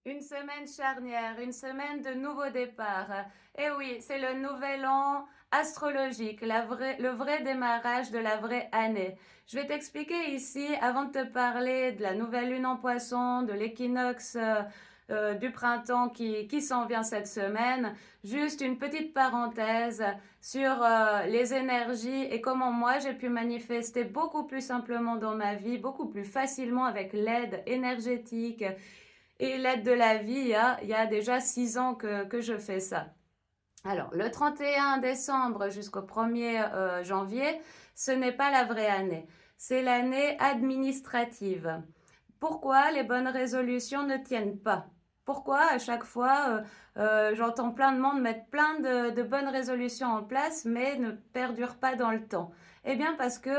Une semaine charnière, une semaine de nouveau départ. Et oui, c'est le nouvel an astrologique, le vrai démarrage de la vraie année. Je vais t'expliquer ici, avant de te parler de la nouvelle lune en poisson, de l'équinoxe du printemps qui s'en vient cette semaine, juste une petite parenthèse sur les énergies et comment moi j'ai pu manifester beaucoup plus simplement dans ma vie, beaucoup plus facilement avec l'aide énergétique et l'aide de la vie. Il y a déjà 6 ans que je fais ça. Alors, le 31 décembre jusqu'au 1er janvier, ce n'est pas la vraie année. C'est l'année administrative. Pourquoi les bonnes résolutions ne tiennent pas? Pourquoi à chaque fois j'entends plein de monde mettre plein de bonnes résolutions en place mais ne perdurent pas dans le temps? Eh bien parce que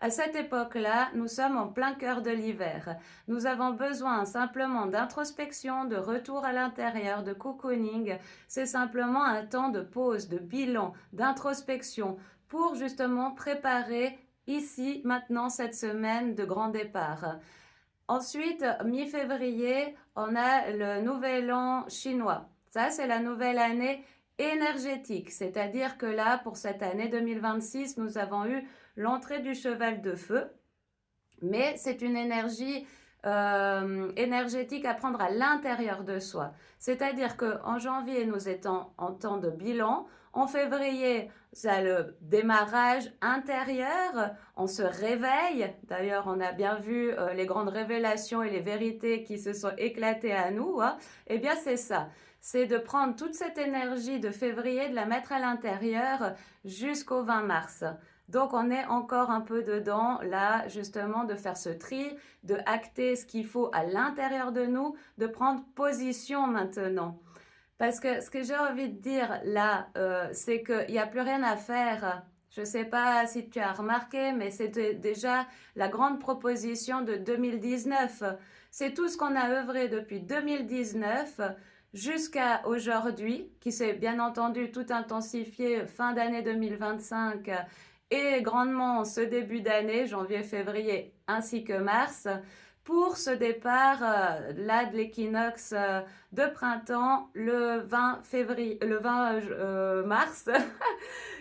à cette époque-là, nous sommes en plein cœur de l'hiver. Nous avons besoin simplement d'introspection, de retour à l'intérieur, de cocooning. C'est simplement un temps de pause, de bilan, d'introspection pour justement préparer ici, maintenant, cette semaine de grand départ. Ensuite, mi-février, on a le nouvel an chinois. Ça, c'est la nouvelle année énergétique. C'est-à-dire que là, pour cette année 2026, nous avons eu l'entrée du cheval de feu. Mais c'est une énergie énergétique à prendre à l'intérieur de soi. C'est-à-dire qu'en janvier, nous étions en temps de bilan. En février, c'est le démarrage intérieur. On se réveille. D'ailleurs, on a bien vu les grandes révélations et les vérités qui se sont éclatées à nous. Hein. Eh bien, c'est ça. C'est de prendre toute cette énergie de février, de la mettre à l'intérieur jusqu'au 20 mars. Donc, on est encore un peu dedans, là, justement, de faire ce tri, de acter ce qu'il faut à l'intérieur de nous, de prendre position maintenant. Parce que ce que j'ai envie de dire là, c'est qu'il n'y a plus rien à faire. Je ne sais pas si tu as remarqué, mais c'était déjà la grande proposition de 2019. C'est tout ce qu'on a œuvré depuis 2019 jusqu'à aujourd'hui, qui s'est bien entendu tout intensifié fin d'année 2025 et grandement ce début d'année, janvier, février ainsi que mars, pour ce départ là de l'équinoxe de printemps le 20 février, le 20 mars.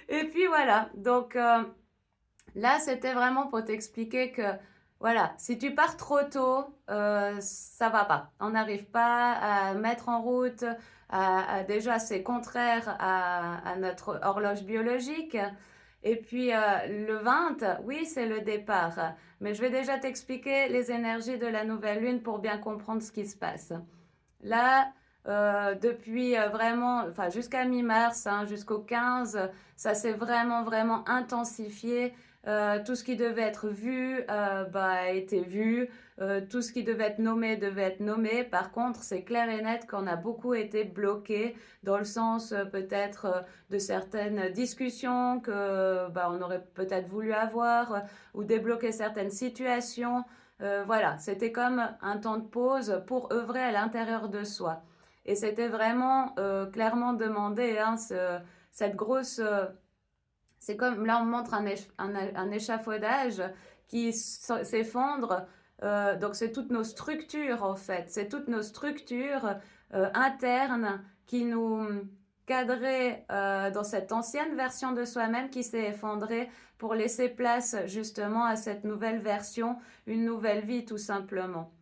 Et puis voilà, donc là c'était vraiment pour t'expliquer que voilà, si tu pars trop tôt, ça va pas. On n'arrive pas à mettre en route, déjà c'est contraire à notre horloge biologique. Et puis le 20, oui, c'est le départ. Mais je vais déjà t'expliquer les énergies de la nouvelle lune pour bien comprendre ce qui se passe. Là, depuis vraiment, enfin jusqu'à mi-mars, hein, jusqu'au 15, ça s'est vraiment, vraiment intensifié. Tout ce qui devait être vu a été vu. Tout ce qui devait être nommé. Par contre, c'est clair et net qu'on a beaucoup été bloqués dans le sens peut-être de certaines discussions que on aurait peut-être voulu avoir ou débloquer certaines situations. Voilà, c'était comme un temps de pause pour œuvrer à l'intérieur de soi. Et c'était vraiment clairement demandé, hein, cette grosse... c'est comme là on montre un échafaudage qui s'effondre. Donc c'est toutes nos structures en fait, c'est toutes nos structures internes qui nous cadraient dans cette ancienne version de soi-même qui s'est effondrée pour laisser place justement à cette nouvelle version, une nouvelle vie tout simplement.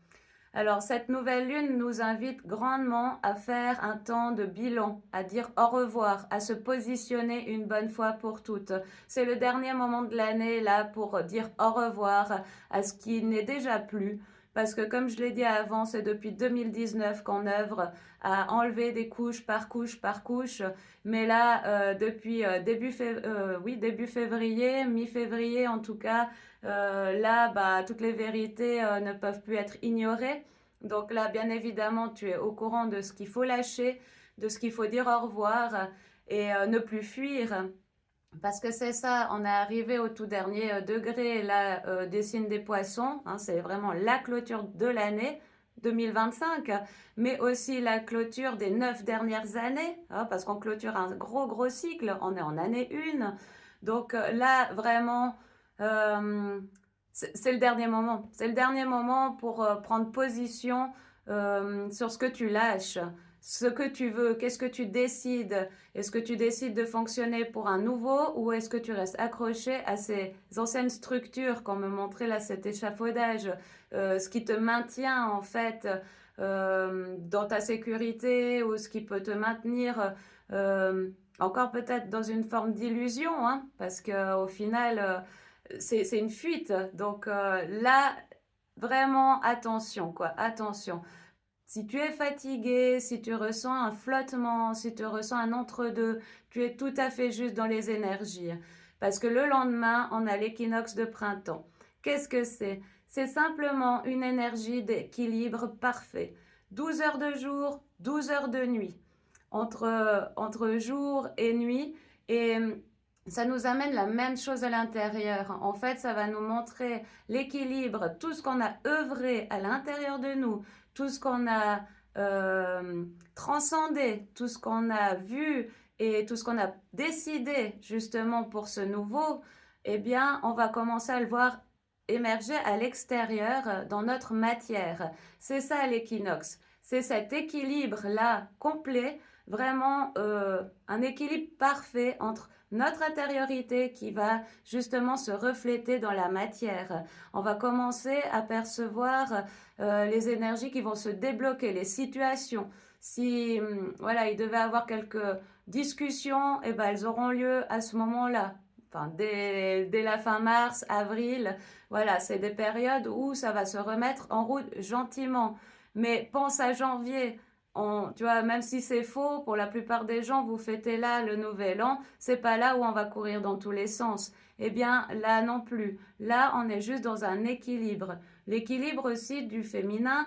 Alors, cette nouvelle lune nous invite grandement à faire un temps de bilan, à dire au revoir, à se positionner une bonne fois pour toutes. C'est le dernier moment de l'année là pour dire au revoir à ce qui n'est déjà plus. Parce que comme je l'ai dit avant, c'est depuis 2019 qu'on œuvre à enlever des couches par couche par couche. Mais là, depuis début février, mi-février en tout cas, là, toutes les vérités ne peuvent plus être ignorées. Donc là, bien évidemment, tu es au courant de ce qu'il faut lâcher, de ce qu'il faut dire au revoir et ne plus fuir. Parce que c'est ça, on est arrivé au tout dernier degré là, des signes des poissons. Hein, c'est vraiment la clôture de l'année 2025, mais aussi la clôture des 9 dernières années, hein, parce qu'on clôture un gros cycle, on est en année 1. Donc là, vraiment, c'est le dernier moment. C'est le dernier moment pour prendre position sur ce que tu lâches, ce que tu veux, qu'est-ce que tu décides. Est-ce que tu décides de fonctionner pour un nouveau ou est-ce que tu restes accroché à ces anciennes structures qu'on me montrait là, cet échafaudage, ce qui te maintient en fait dans ta sécurité ou ce qui peut te maintenir encore peut-être dans une forme d'illusion, hein, parce qu'au final, c'est une fuite. Donc là, vraiment attention, quoi, attention. Si tu es fatigué, si tu ressens un flottement, si tu ressens un entre-deux, tu es tout à fait juste dans les énergies. Parce que le lendemain, on a l'équinoxe de printemps. Qu'est-ce que c'est? C'est simplement une énergie d'équilibre parfait. 12 heures de jour, 12 heures de nuit. Entre jour et nuit. Et ça nous amène la même chose à l'intérieur. En fait, ça va nous montrer l'équilibre, tout ce qu'on a œuvré à l'intérieur de nous, tout ce qu'on a transcendé, tout ce qu'on a vu et tout ce qu'on a décidé justement pour ce nouveau, eh bien, on va commencer à le voir émerger à l'extérieur dans notre matière. C'est ça l'équinoxe. C'est cet équilibre-là complet, vraiment un équilibre parfait entre notre intériorité qui va justement se refléter dans la matière. On va commencer à percevoir les énergies qui vont se débloquer, les situations. Si voilà, il devait avoir quelques discussions, eh ben, elles auront lieu à ce moment-là. Enfin, dès la fin mars, avril, voilà, c'est des périodes où ça va se remettre en route gentiment. Mais pense à janvier, tu vois, même si c'est faux, pour la plupart des gens, vous fêtez là le nouvel an, c'est pas là où on va courir dans tous les sens. Eh bien, là non plus. Là, on est juste dans un équilibre. L'équilibre aussi du féminin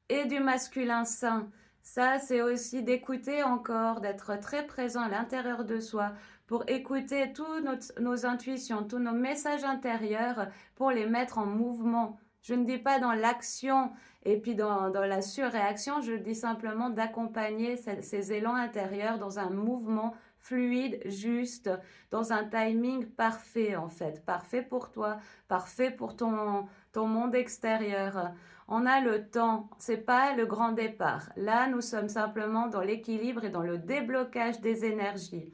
et du masculin sain. Ça, c'est aussi d'écouter encore, d'être très présent à l'intérieur de soi pour écouter toutes nos intuitions, tous nos messages intérieurs pour les mettre en mouvement. Je ne dis pas dans l'action et puis dans la surréaction, je dis simplement d'accompagner ces élans intérieurs dans un mouvement fluide, juste, dans un timing parfait en fait, parfait pour toi, parfait pour ton monde extérieur. On a le temps, c'est pas le grand départ. Là, nous sommes simplement dans l'équilibre et dans le déblocage des énergies.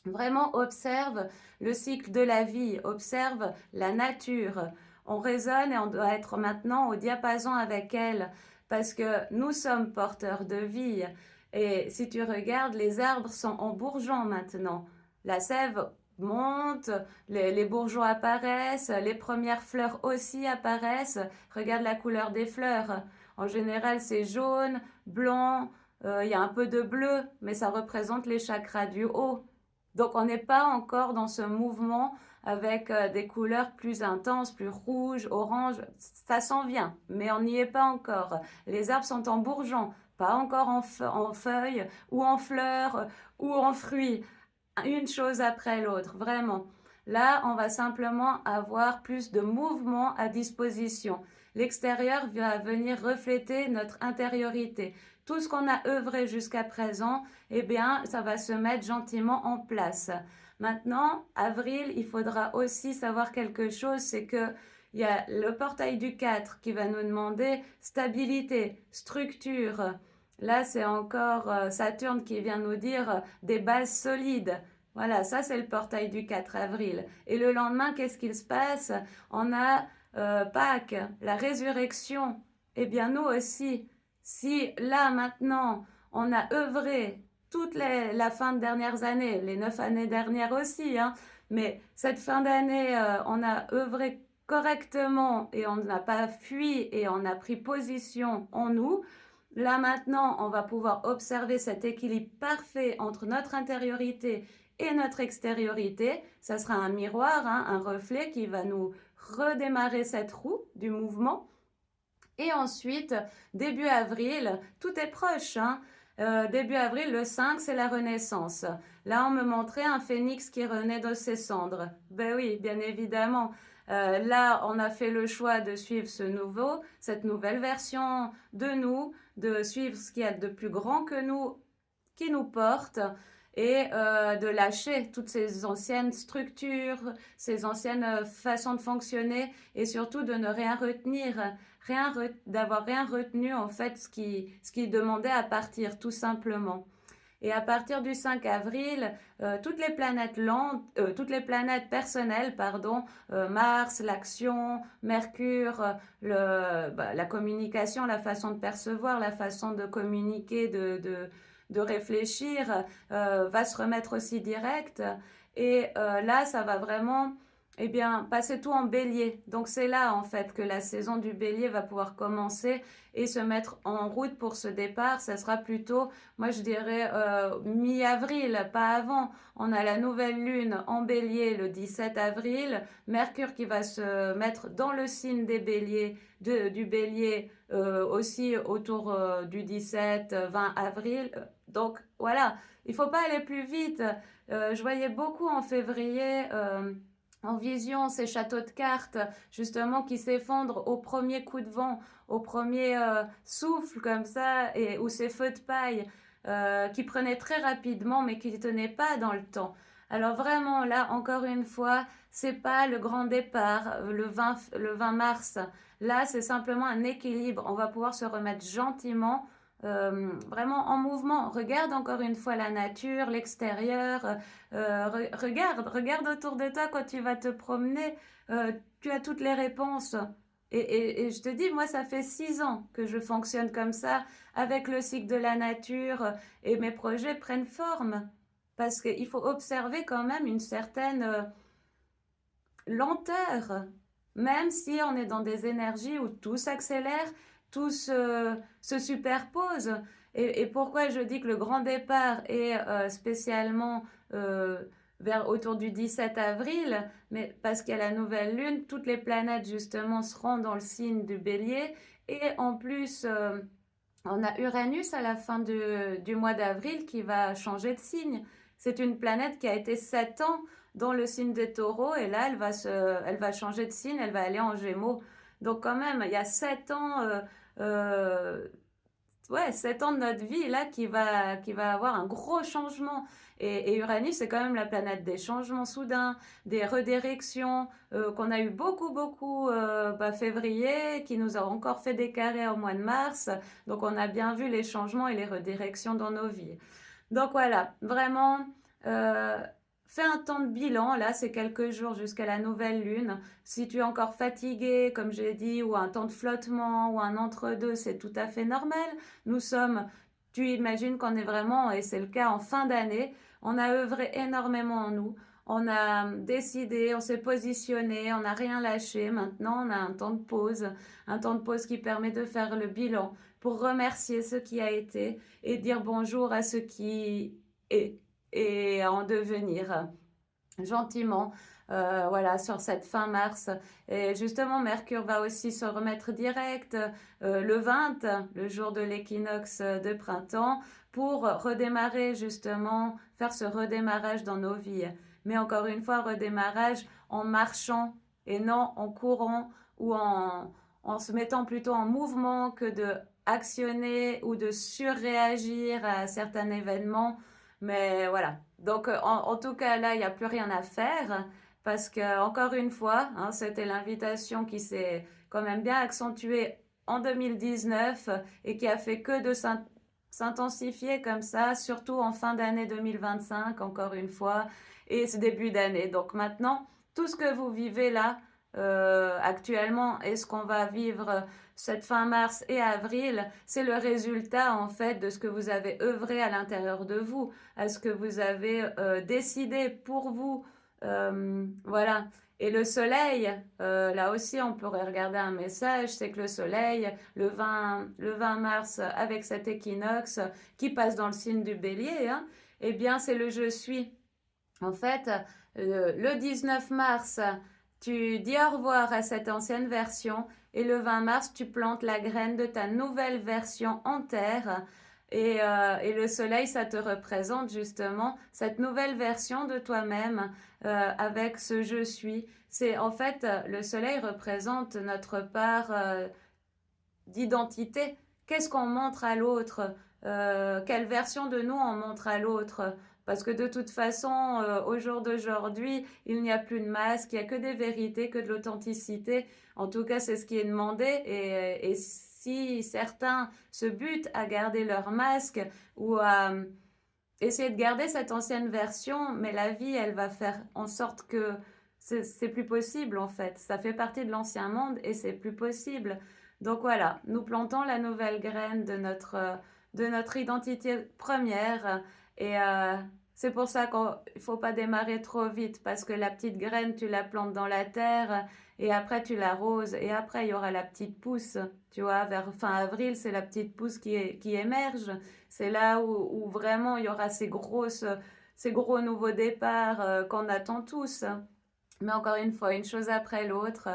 Vraiment observe le cycle de la vie, observe la nature. On résonne et on doit être maintenant au diapason avec elle parce que nous sommes porteurs de vie. Et si tu regardes, les arbres sont en bourgeon maintenant. La sève monte, les bourgeons apparaissent, les premières fleurs aussi apparaissent. Regarde la couleur des fleurs. En général, c'est jaune, blanc, il y a un peu de bleu, mais ça représente les chakras du haut. Donc on n'est pas encore dans ce mouvement avec des couleurs plus intenses, plus rouges, orange. Ça s'en vient, mais on n'y est pas encore. Les arbres sont en bourgeon, pas encore en feuilles ou en fleurs ou en fruits. Une chose après l'autre, vraiment. Là, on va simplement avoir plus de mouvement à disposition. L'extérieur va venir refléter notre intériorité. Tout ce qu'on a œuvré jusqu'à présent, eh bien, ça va se mettre gentiment en place. Maintenant, avril, il faudra aussi savoir quelque chose, c'est que il y a le portail du 4 qui va nous demander stabilité, structure. Là, c'est encore Saturne qui vient nous dire des bases solides. Voilà, ça c'est le portail du 4 avril. Et le lendemain, qu'est-ce qu'il se passe? On a Pâques, la résurrection. Eh bien, nous aussi, si là maintenant, on a œuvré toute la fin de dernières années, les 9 années dernières aussi, hein, mais cette fin d'année, on a œuvré correctement et on n'a pas fui et on a pris position en nous. Là maintenant, on va pouvoir observer cet équilibre parfait entre notre intériorité et notre extériorité. Ça sera un miroir, hein, un reflet qui va nous redémarrer cette roue du mouvement. Et ensuite, début avril, tout est proche, hein. Début avril, le 5, c'est la renaissance. Là, on me montrait un phénix qui renaît de ses cendres. Ben oui, bien évidemment. Là, on a fait le choix de suivre cette nouvelle version de nous, de suivre ce qu'il y a de plus grand que nous, qui nous porte. et de lâcher toutes ces anciennes structures, ces anciennes façons de fonctionner et surtout de ne rien retenir, d'avoir rien retenu en fait ce qui demandait à partir tout simplement. Et à partir du 5 avril, toutes les planètes personnelles, pardon, Mars, l'action, Mercure, la communication, la façon de percevoir, la façon de communiquer, de réfléchir, va se remettre aussi direct. Et là, ça va vraiment, eh bien, passer tout en bélier. Donc c'est là, en fait, que la saison du bélier va pouvoir commencer et se mettre en route pour ce départ. Ça sera plutôt, moi je dirais, mi-avril, pas avant. On a la nouvelle lune en bélier le 17 avril, Mercure qui va se mettre dans le signe des béliers, du bélier aussi autour du 17-20 avril. Donc voilà, il faut pas aller plus vite. Je voyais beaucoup en février en vision ces châteaux de cartes justement qui s'effondrent au premier coup de vent, au premier souffle comme ça, ou ces feux de paille qui prenaient très rapidement mais qui ne tenaient pas dans le temps. Alors vraiment là, encore une fois, c'est pas le grand départ, le 20 mars. Là, c'est simplement un équilibre. On va pouvoir se remettre gentiment vraiment en mouvement. Regarde encore une fois la nature, l'extérieur. Regarde autour de toi quand tu vas te promener. Tu as toutes les réponses. Et je te dis, moi, ça fait 6 ans que je fonctionne comme ça, avec le cycle de la nature, et mes projets prennent forme. Parce qu'il faut observer quand même une certaine lenteur, même si on est dans des énergies où tout s'accélère, tout se superpose. Et pourquoi je dis que le grand départ est spécialement autour du 17 avril, mais parce qu'il y a la nouvelle lune, toutes les planètes justement seront dans le signe du bélier, et en plus on a Uranus à la fin du mois d'avril qui va changer de signe. C'est une planète qui a été 7 ans dans le signe des taureaux, et là elle va changer de signe, elle va aller en gémeaux. Donc quand même, il y a 7 ans, ouais, 7 ans de notre vie là qui va avoir un gros changement. Et Uranus, c'est quand même la planète des changements soudains, des redirections, qu'on a eu beaucoup février, qui nous a encore fait des carrés au mois de mars. Donc on a bien vu les changements et les redirections dans nos vies. Donc voilà, vraiment, euh, fais un temps de bilan, là c'est quelques jours jusqu'à la nouvelle lune. Si tu es encore fatigué, comme j'ai dit, ou un temps de flottement, ou un entre-deux, c'est tout à fait normal. Nous sommes, tu imagines qu'on est vraiment, et c'est le cas en fin d'année, on a œuvré énormément en nous. On a décidé, on s'est positionné, on n'a rien lâché. Maintenant, on a un temps de pause qui permet de faire le bilan pour remercier ce qui a été et dire bonjour à ce qui est et à en devenir gentiment. Voilà, sur cette fin mars. Et justement, Mercure va aussi se remettre direct le 20, le jour de l'équinoxe de printemps, pour redémarrer justement, faire ce redémarrage dans nos vies. Mais encore une fois, redémarrage en marchant et non en courant ou en se mettant plutôt en mouvement que de actionner ou de surréagir à certains événements. Mais voilà. Donc, en tout cas, là, il n'y a plus rien à faire parce que, encore une fois, hein, c'était l'invitation qui s'est quand même bien accentuée en 2019 et qui a fait que de s'intensifier comme ça, surtout en fin d'année 2025, encore une fois, et ce début d'année. Donc maintenant, tout ce que vous vivez là, actuellement, et ce qu'on va vivre cette fin mars et avril, c'est le résultat en fait de ce que vous avez œuvré à l'intérieur de vous, à ce que vous avez décidé pour vous. Voilà. Et le soleil, là aussi on pourrait regarder un message, c'est que le soleil, le 20 mars, avec cet équinoxe qui passe dans le signe du bélier, hein, eh bien c'est le je suis. En fait, le 19 mars, tu dis au revoir à cette ancienne version et le 20 mars, tu plantes la graine de ta nouvelle version en terre. Et le soleil, ça te représente justement cette nouvelle version de toi-même avec ce je suis. C'est en fait, le soleil représente notre part d'identité. Qu'est-ce qu'on montre à l'autre? Quelle version de nous on montre à l'autre? Parce que de toute façon, au jour d'aujourd'hui, il n'y a plus de masque, il n'y a que des vérités, que de l'authenticité. En tout cas, c'est ce qui est demandé. Et si certains se butent à garder leur masque ou à essayer de garder cette ancienne version, mais la vie, elle va faire en sorte que c'est plus possible en fait. Ça fait partie de l'ancien monde et c'est plus possible. Donc voilà, nous plantons la nouvelle graine de notre identité première et c'est pour ça qu'il ne faut pas démarrer trop vite parce que la petite graine, tu la plantes dans la terre et après tu l'arroses et après il y aura la petite pousse. Tu vois, vers fin avril, c'est la petite pousse qui émerge. C'est là où vraiment il y aura ces gros nouveaux départs qu'on attend tous. Mais encore une fois, une chose après l'autre.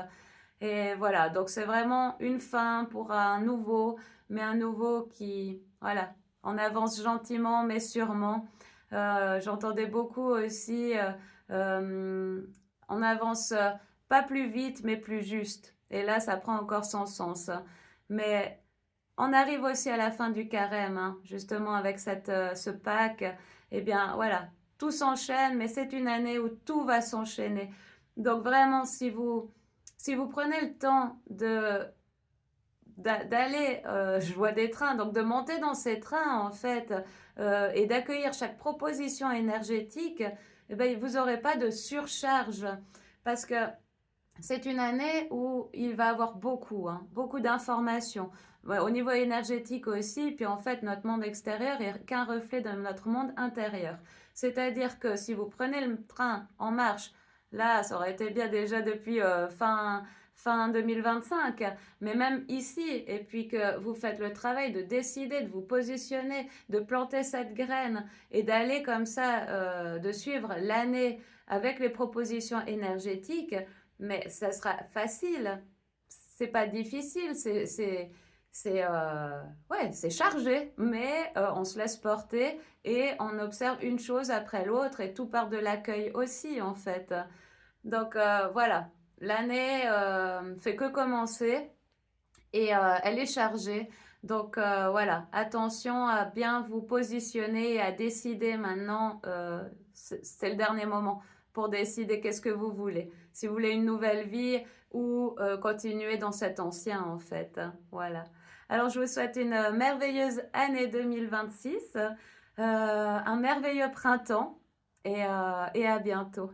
Et voilà, donc c'est vraiment une fin pour un nouveau, mais un nouveau qui, voilà, on avance gentiment mais sûrement. J'entendais beaucoup aussi, on avance pas plus vite mais plus juste. Et là, ça prend encore son sens. Mais on arrive aussi à la fin du carême, hein, justement avec ce Pâques. Eh bien, voilà, tout s'enchaîne, mais c'est une année où tout va s'enchaîner. Donc vraiment, si vous prenez le temps d'aller, je vois des trains, donc de monter dans ces trains en fait, et d'accueillir chaque proposition énergétique, eh ben, vous n'aurez pas de surcharge parce que c'est une année où il va y avoir beaucoup, hein, beaucoup d'informations. Ouais, au niveau énergétique aussi, puis en fait, notre monde extérieur est qu'un reflet de notre monde intérieur. C'est-à-dire que si vous prenez le train en marche, là, ça aurait été bien déjà depuis fin 2025, mais même ici, et puis que vous faites le travail de décider, de vous positionner, de planter cette graine et d'aller comme ça, de suivre l'année avec les propositions énergétiques, mais ça sera facile. C'est pas difficile, ouais, c'est chargé, mais on se laisse porter et on observe une chose après l'autre et tout part de l'accueil aussi en fait. Donc voilà, l'année fait que commencer et elle est chargée. Donc voilà, attention à bien vous positionner et à décider maintenant, c'est le dernier moment pour décider qu'est-ce que vous voulez. Si vous voulez une nouvelle vie ou continuer dans cet ancien en fait. Voilà. Alors je vous souhaite une merveilleuse année 2026, un merveilleux printemps et à bientôt.